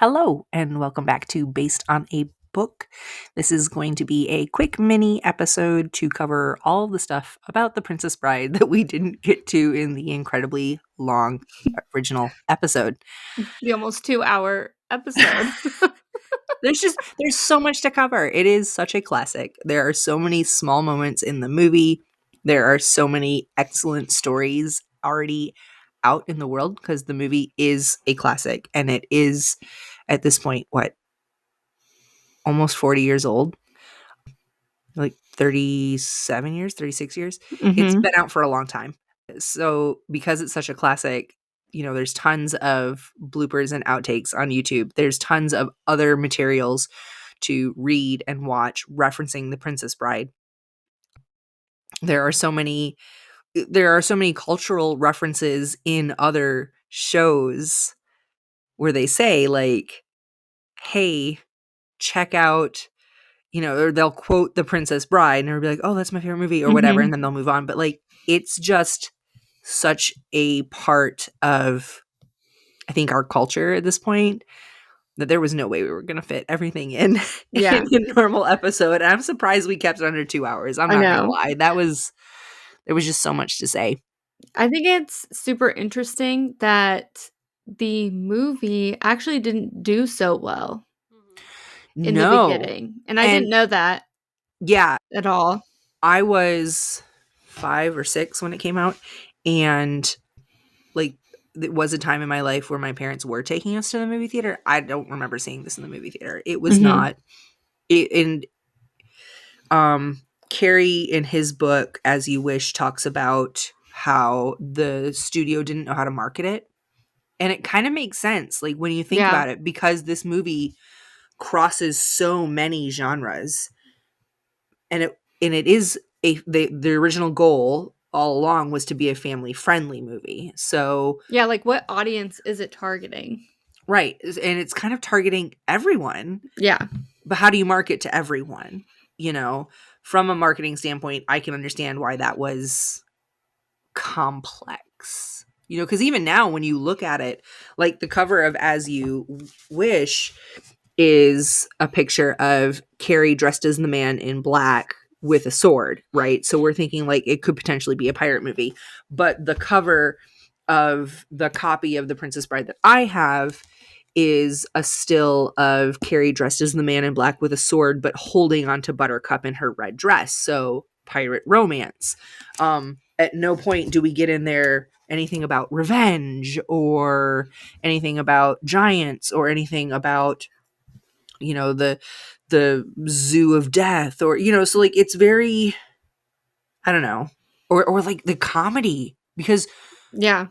Hello, and welcome back to Based on a Book. This is going to be a quick mini episode to cover all the stuff about The Princess Bride that we didn't get to in the incredibly long original episode. The almost 2-hour episode. There's so much to cover. It is such a classic. There are so many small moments in the movie. There are so many excellent stories already out in the world because the movie is a classic, and it is at this point almost 40 years old, like 37 years, 36 years. It's been out for a long time. So because it's such a classic, there's tons of bloopers and outtakes on YouTube. There's tons of other materials to read and watch referencing The Princess Bride. There are so many cultural references in other shows where they say, like, hey, check out, or they'll quote The Princess Bride and they'll be like, oh, that's my favorite movie or whatever. And then they'll move on. But like, it's just such a part of, I think, our culture at this point that there was no way we were going to fit everything in a normal episode. And I'm surprised we kept it under 2 hours. I'm not going to lie. There was just so much to say. I think it's super interesting that the movie actually didn't do so well in the beginning. And I didn't know that. Yeah. At all. I was 5 or 6 when it came out. And like, it was a time in my life where my parents were taking us to the movie theater. I don't remember seeing this in the movie theater. It was not. Cary, in his book, As You Wish, talks about how the studio didn't know how to market it. And it kind of makes sense, like, when you think about it, because this movie crosses so many genres. And it is the original goal all along was to be a family-friendly movie. So yeah, like, what audience is it targeting? Right. And it's kind of targeting everyone. Yeah. But how do you market to everyone? From a marketing standpoint, I can understand why that was complex. Because even now when you look at it, like the cover of As You Wish is a picture of Cary dressed as the man in black with a sword, right? So we're thinking like it could potentially be a pirate movie. But the cover of the copy of The Princess Bride that I have is a still of Cary dressed as the man in black with a sword, but holding onto Buttercup in her red dress. So pirate romance. At no point do we get in there anything about revenge or anything about giants or anything about, the zoo of death or, so like it's very, I don't know, or like the comedy, because the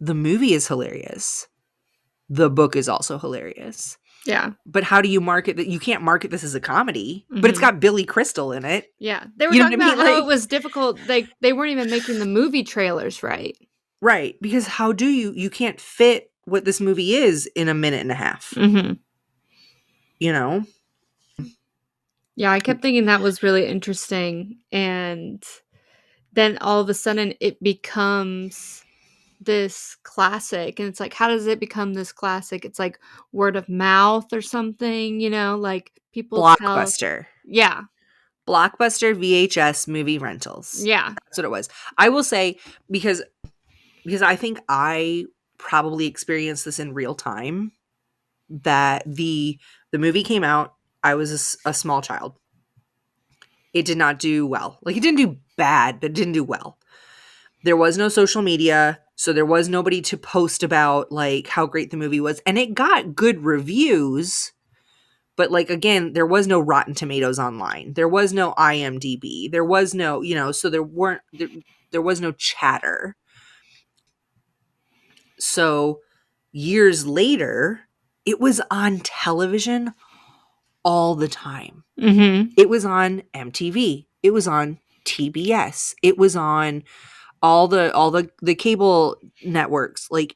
movie is hilarious. The book is also hilarious. Yeah. But how do you market that? You can't market this as a comedy, but it's got Billy Crystal in it. Yeah. They were talking about how it was difficult. They weren't even making the movie trailers right. Right. Because how do you can't fit what this movie is in a minute and a half. Yeah, I kept thinking that was really interesting. And then all of a sudden it becomes this classic. And it's like, how does it become this classic? It's like word of mouth or something, like people Blockbuster. Yeah. Blockbuster VHS movie rentals. Yeah. That's what it was. I will say, because I think I probably experienced this in real time, that the movie came out, I was a small child. It did not do well. Like, it didn't do bad, but it didn't do well. There was no social media, so there was nobody to post about, like, how great the movie was. And it got good reviews, but, like, again, there was no Rotten Tomatoes online. There was no IMDb. There was no, so there was no chatter. So years later, it was on television all the time. It was on MTV. It was on TBS. It was on all the cable networks. Like,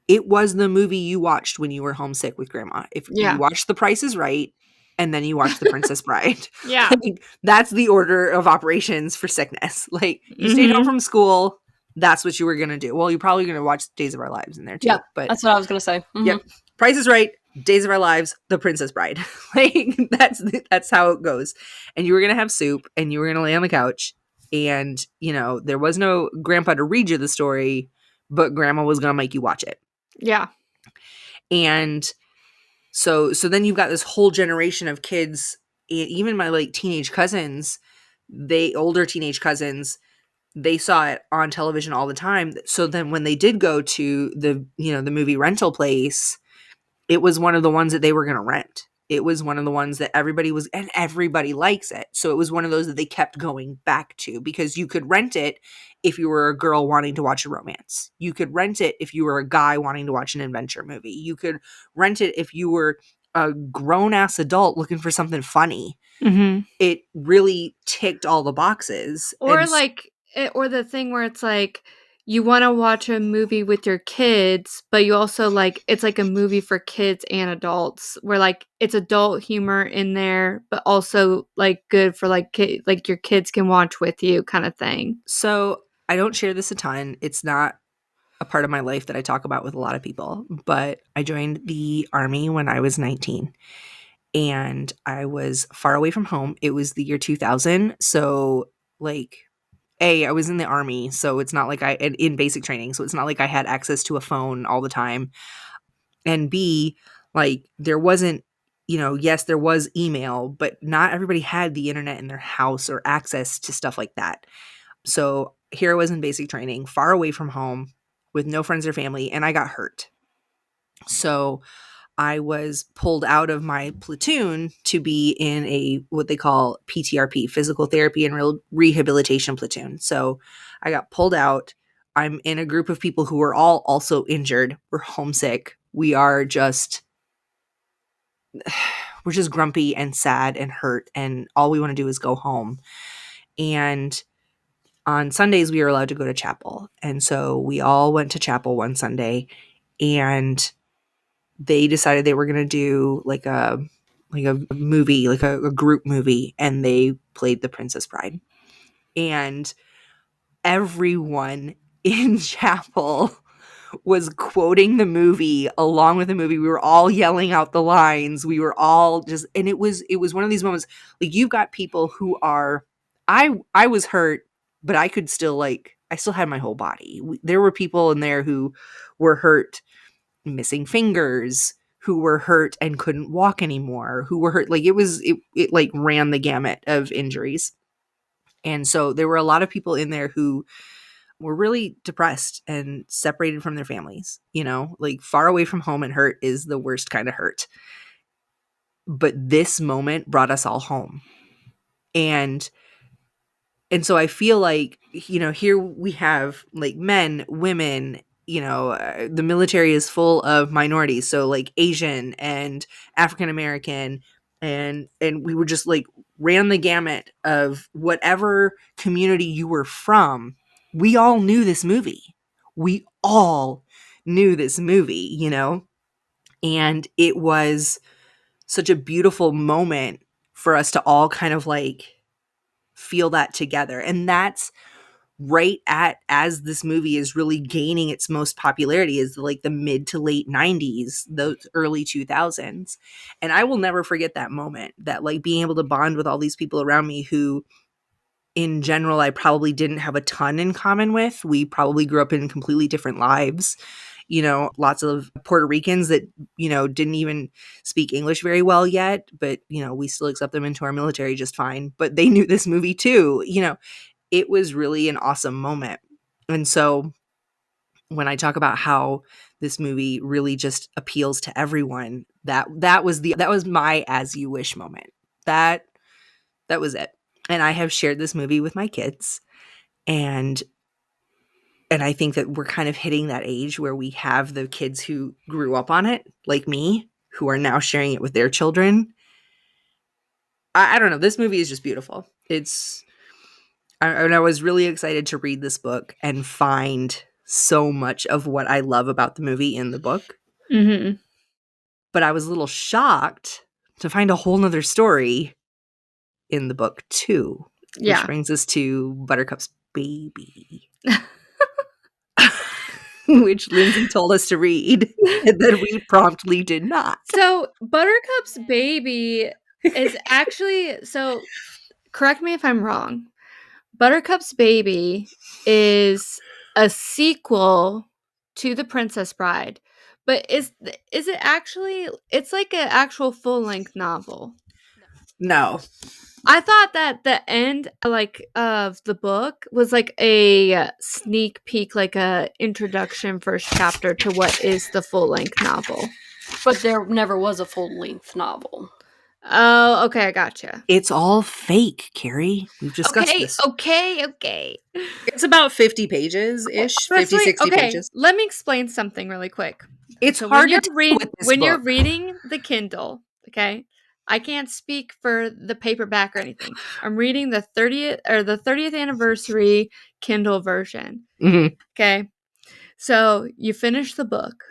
it was the movie you watched when you were homesick with grandma. If you watched The Price is Right, and then you watched The Princess Bride. Yeah. Like, that's the order of operations for sickness. Like, you stayed home from school, that's what you were going to do. Well, you're probably going to watch Days of Our Lives in there too. Yeah, but that's what I was going to say. Yep. Price is Right, Days of Our Lives, The Princess Bride. Like that's how it goes. And you were gonna have soup, and you were gonna lay on the couch, and there was no grandpa to read you the story, but grandma was gonna make you watch it. Yeah. And so then you've got this whole generation of kids, even my like teenage cousins, older teenage cousins, they saw it on television all the time. So then when they did go to the movie rental place, it was one of the ones that they were going to rent. It was one of the ones that everybody likes it. So it was one of those that they kept going back to, because you could rent it if you were a girl wanting to watch a romance. You could rent it if you were a guy wanting to watch an adventure movie. You could rent it if you were a grown ass adult looking for something funny. Mm-hmm. It really ticked all the boxes. Or or the thing where it's like you want to watch a movie with your kids, but you also it's like a movie for kids and adults, where like it's adult humor in there, but also like good for like your kids can watch with you, kind of thing. So I don't share this a ton. It's not a part of my life that I talk about with a lot of people, but I joined the Army when I was 19, and I was far away from home. It was the year 2000. So like, I was in the Army, so it's not like in basic training, so it's not like I had access to a phone all the time. And B, like there wasn't, yes, there was email, but not everybody had the internet in their house or access to stuff like that. So here I was in basic training, far away from home, with no friends or family, and I got hurt. So I was pulled out of my platoon to be in a what they call PTRP, physical therapy and rehabilitation platoon. So I got pulled out. I'm in a group of people who are all also injured. We're homesick. We're just grumpy and sad and hurt, and all we want to do is go home. And on Sundays we were allowed to go to chapel. And so we all went to chapel one Sunday, and they decided they were going to do like a movie, like a group movie, and they played The Princess Bride. And everyone in chapel was quoting the movie along with the movie. We were all yelling out the lines. We were all just, and it was one of these moments, like you've got people who are, I was hurt, but I could still I still had my whole body. There were people in there who were hurt, missing fingers, who were hurt and couldn't walk anymore, who were hurt. Like it like ran the gamut of injuries. And so there were a lot of people in there who were really depressed and separated from their families, like far away from home, and hurt is the worst kind of hurt. But this moment brought us all home. And so I feel like, here we have like men, women, the military is full of minorities. So like Asian and African American, and we were just like ran the gamut of whatever community you were from. We all knew this movie. We all knew this movie, and it was such a beautiful moment for us to all kind of like feel that together. And that's right at as this movie is really gaining its most popularity, is like the mid to late 90s, those early 2000s. And I will never forget that moment, that like being able to bond with all these people around me who in general I probably didn't have a ton in common with. We probably grew up in completely different lives. Lots of Puerto Ricans that, didn't even speak English very well yet, but, we still accept them into our military just fine. But they knew this movie too. It was really an awesome moment. And so when I talk about how this movie really just appeals to everyone, that was my as you wish moment. That was it. And I have shared this movie with my kids, and I think that we're kind of hitting that age where we have the kids who grew up on it, like me, who are now sharing it with their children. I don't know. This movie is just beautiful. And I was really excited to read this book and find so much of what I love about the movie in the book. Mm-hmm. But I was a little shocked to find a whole nother story in the book too. Yeah. Which brings us to Buttercup's baby. which Lindsey told us to read, and then we promptly did not. So, Buttercup's baby is actually correct me if I'm wrong. Buttercup's baby is a sequel to The Princess Bride, but is it actually it's like an actual full-length novel. No. I thought that the end, like, of the book was like a sneak peek, like a introduction first chapter to what is the full-length novel. But there never was a full-length novel. Oh, okay, I gotcha. It's all fake, Cary. We've discussed this. Okay. It's about 50 pages-ish, 50, 60 pages. Let me explain something really quick. It's So hard to tell with this when you're book. reading the Kindle, okay? I can't speak for the paperback or anything. I'm reading the 30th anniversary Kindle version. Mhm. Okay? So, you finish the book.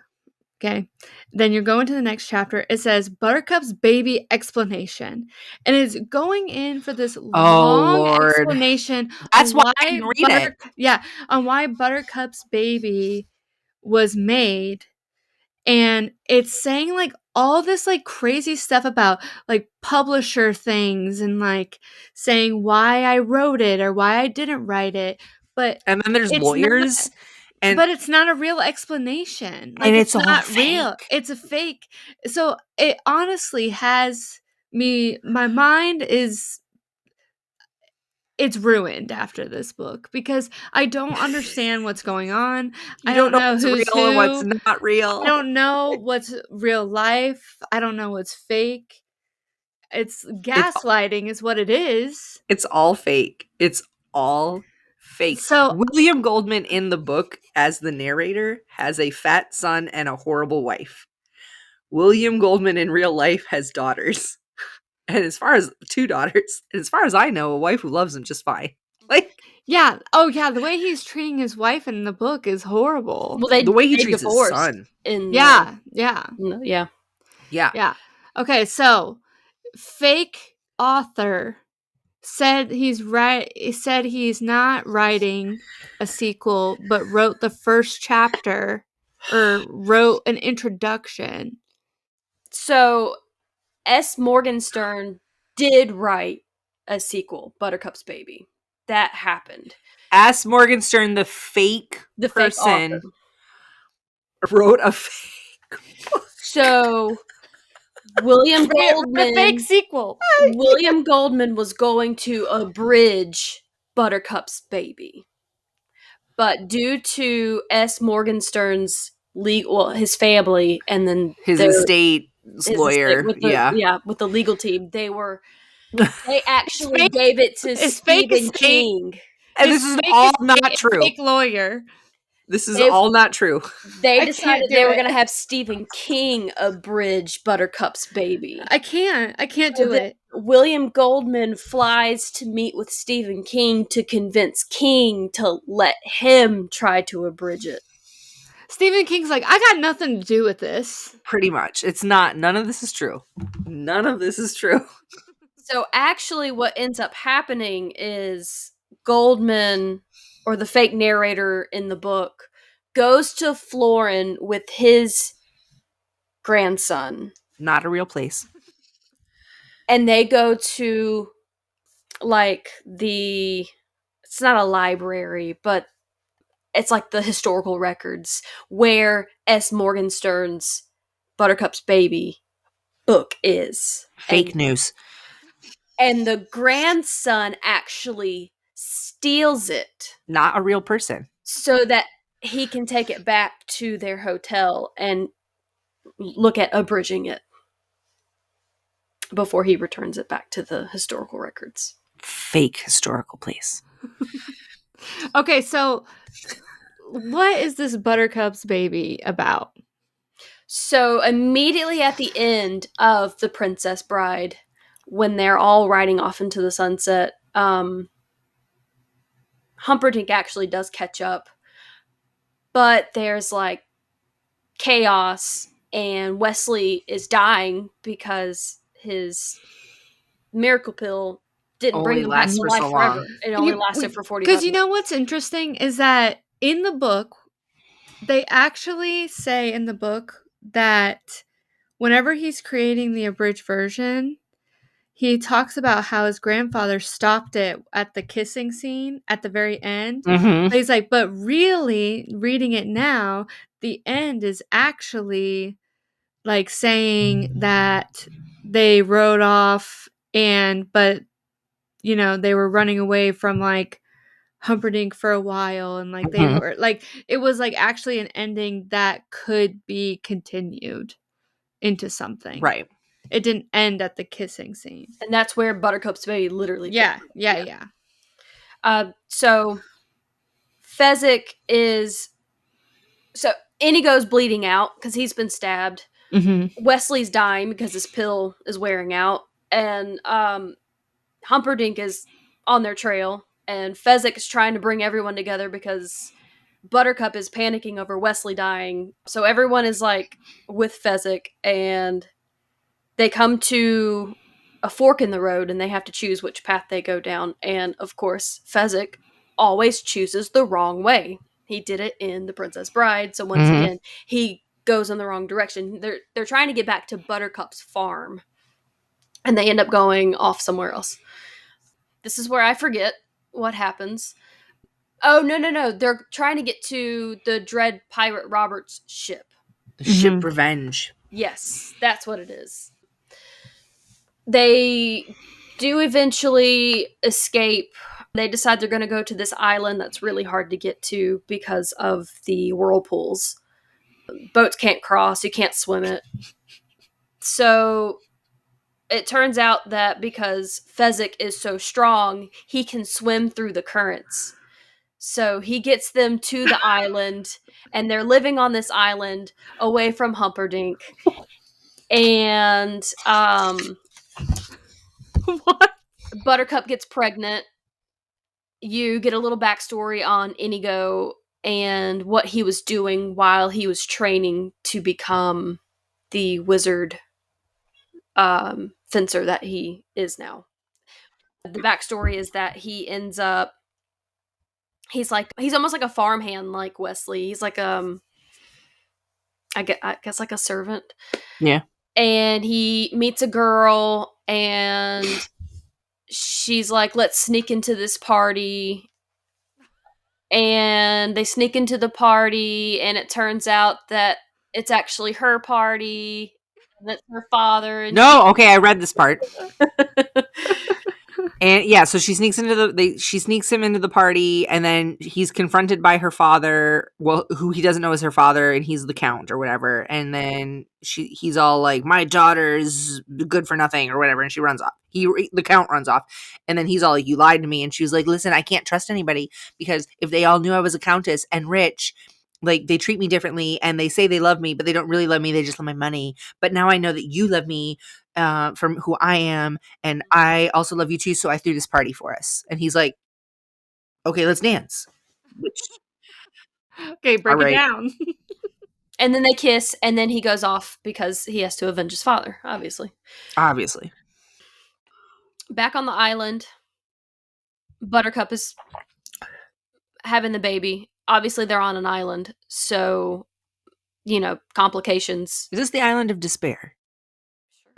Okay. Then you're going to the next chapter. It says Buttercup's baby explanation. And it's going in for this long Lord. explanation That's on why I didn't read it. on why Buttercup's baby was made. And it's saying like all this like crazy stuff about like publisher things and like saying why I wrote it or why I didn't write it. But And then there's it's lawyers. but it's not a real explanation. Like, And it's all not fake. real. It's a fake. So it honestly has my mind is it's ruined after this book because I don't understand what's going on. You I don't know what's who's real who. and what's not real. I don't know what's real life. I don't know what's fake. It's gaslighting is what it is. It's all fake. It's all fake. So William Goldman in the book as the narrator has a fat son and a horrible wife. William Goldman in real life has daughters. And as far as 2 daughters, and as far as I know, a wife who loves him just fine. Like, yeah. Oh yeah, the way he's treating his wife in the book is horrible. Well, the way he treats divorced his son. in Yeah. Yeah. Okay, so fake author said he's not writing a sequel, but wrote the first chapter or wrote an introduction. So S. Morgenstern did write a sequel, Buttercup's Baby. That happened. Ask Morgenstern, the fake person, wrote a fake book. So William Goldman, a fake sequel. William Goldman was going to abridge Buttercup's Baby, but due to S. Morgenstern's his family, and then his estate's lawyer, with the legal team, they actually fake, gave it to Stephen King. And this is all not true. Fake lawyer. This is all not true. They decided they were going to have Stephen King abridge Buttercup's Baby. I can't do it. William Goldman flies to meet with Stephen King to convince King to let him try to abridge it. Stephen King's like, I got nothing to do with this. Pretty much. It's not. None of this is true. None of this is true. So actually what ends up happening is Goldman, or the fake narrator in the book, goes to Florin with his grandson. Not a real place. And they go to, like, it's not a library, but it's like the historical records where S. Morgenstern's Buttercup's Baby book is. Fake news. And the grandson actually steals it. Not a real person. So that he can take it back to their hotel and look at abridging it before he returns it back to the historical records. Fake historical place. Okay, so what is this Buttercup's Baby about? So immediately at the end of The Princess Bride, when they're all riding off into the sunset, Humperdinck actually does catch up, but there's like chaos, and Wesley is dying because his miracle pill didn't bring him back to life forever. It only lasted for 40 seconds. Because you know what's interesting is that in the book, They actually say in the book that whenever he's creating the abridged version, he talks about how his grandfather stopped it at the kissing scene at the very end. Mm-hmm. But he's like, but really, reading it now, the end is actually like saying that they rode off but you know, they were running away from like Humperdinck for a while, and like they Mm-hmm. were like, it was like actually an ending that could be continued into something. Right. It didn't end at the kissing scene. And that's where Buttercup's baby literally Yeah. So Fezzik is so Inigo's bleeding out because he's been stabbed. Mm-hmm. Wesley's dying because his pill is wearing out, and Humperdinck is on their trail, and Fezzik is trying to bring everyone together because Buttercup is panicking over Wesley dying. So everyone is like with Fezzik, and they come to a fork in the road, and they have to choose which path they go down. And of course, Fezzik always chooses the wrong way. He did it in The Princess Bride, so once Mm-hmm. again, he goes in the wrong direction. They're trying to get back to Buttercup's farm, and they end up going off somewhere else. This is where I forget what happens. Oh, no. They're trying to get to the Dread Pirate Roberts ship. The ship Revenge. Yes, that's what it is. They do eventually escape. They decide they're going to go to this island that's really hard to get to because of the whirlpools. Boats can't cross, you can't swim it. So it turns out that because Fezzik is so strong, he can swim through the currents. So he gets them to the island, and they're living on this island away from Humperdinck. And What? Buttercup gets pregnant. You get a little backstory on Inigo and what he was doing while he was training to become the wizard fencer that he is now. The backstory is that he ends up he's almost like a farmhand like Wesley. He's like I guess like a servant. Yeah. And he meets a girl, and she's like, let's sneak into this party. And they sneak into the party, and it turns out that it's actually her party. That's her father. And No, okay, I read this part. And yeah, so she sneaks she sneaks him into the party, and then he's confronted by her father, well, who he doesn't know is her father, and he's the count or whatever. And then he's all like, "My daughter's good for nothing" or whatever, and she runs off. The count runs off, and then he's all like, "You lied to me," and she was like, "Listen, I can't trust anybody because if they all knew I was a countess and rich, like they treat me differently, and they say they love me, but they don't really love me. They just love my money. But now I know that you love me from who I am, and I also love you too. So I threw this party for us." And he's like, "Okay, let's dance." Which, Okay, break all it right. down. And then they kiss, and then he goes off because he has to avenge his father, obviously. Obviously. Back on the island, Buttercup is having the baby. Obviously, they're on an island, so, complications. Is this the Island of Despair?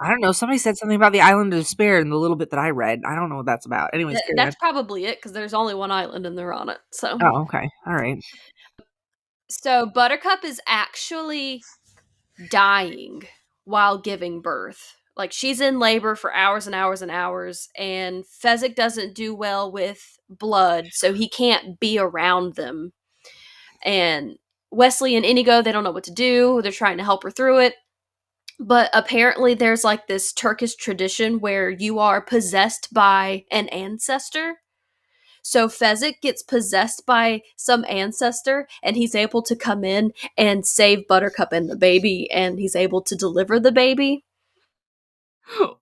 I don't know. Somebody said something about the Island of Despair in the little bit that I read. I don't know what that's about. Anyways, That's probably it, because there's only one island and they're on it. So. Oh, okay. All right. So Buttercup is actually dying while giving birth. Like, she's in labor for hours and hours and hours, and Fezzik doesn't do well with blood, so he can't be around them. And Wesley and Inigo, they don't know what to do. They're trying to help her through it. But apparently there's like this Turkish tradition where you are possessed by an ancestor. So Fezzik gets possessed by some ancestor, and he's able to come in and save Buttercup and the baby, and he's able to deliver the baby.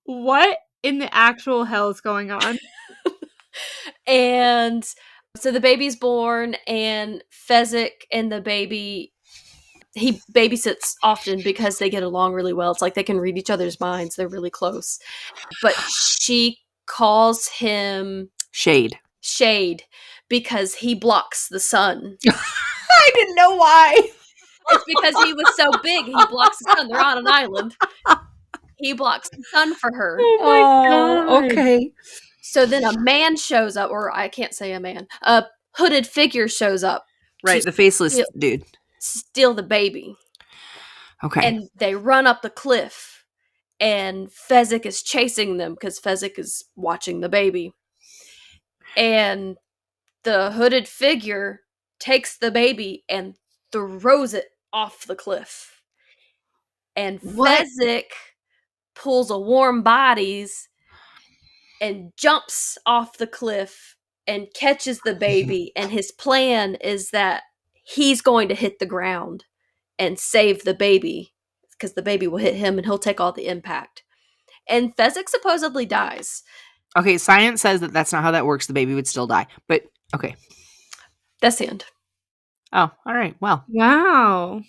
What in the actual hell is going on? And so the baby's born, and Fezzik and the baby, he babysits often because they get along really well. It's like they can read each other's minds. They're really close. But she calls him Shade because he blocks the sun. I didn't know why. It's because he was so big, he blocks the sun. They're on an island. He blocks the sun for her. Oh my god. okay. So then a man shows up, or I can't say a man. A hooded figure shows up. Right, to the faceless steal, dude. steal the baby. Okay. And they run up the cliff. And Fezzik is chasing them because Fezzik is watching the baby. And the hooded figure takes the baby and throws it off the cliff. And What? Fezzik pulls a warm bodies and jumps off the cliff and catches the baby. And his plan is that he's going to hit the ground and save the baby because the baby will hit him and he'll take all the impact. And Fezzik supposedly dies. Okay, science says that that's not how that works. The baby would still die. But, okay. That's the end. Oh, all right. Well. Wow.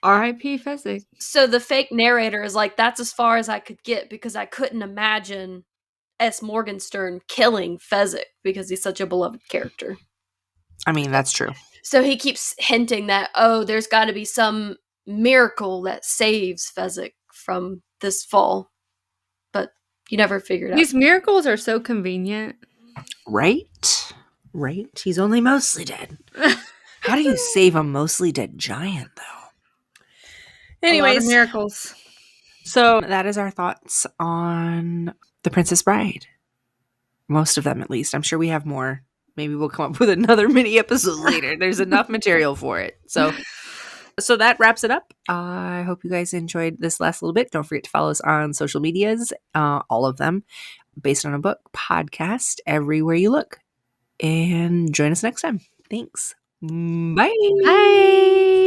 R.I.P. Fezzik. So the fake narrator is like, that's as far as I could get because I couldn't imagine S. Morgenstern killing Fezzik because he's such a beloved character. I mean, that's true. So he keeps hinting that, oh, there's got to be some miracle that saves Fezzik from this fall. But you never figured out. These miracles are so convenient. Right? Right? He's only mostly dead. How do you save a mostly dead giant, though? Anyways. A lot of miracles. So that is our thoughts on The Princess Bride. Most of them, at least. I'm sure we have more. Maybe we'll come up with another mini episode later. There's enough material for it. So that wraps it up. I hope you guys enjoyed this last little bit. Don't forget to follow us on social medias, all of them, Based on a Book podcast, everywhere you look. And join us next time. Thanks. Bye. Bye.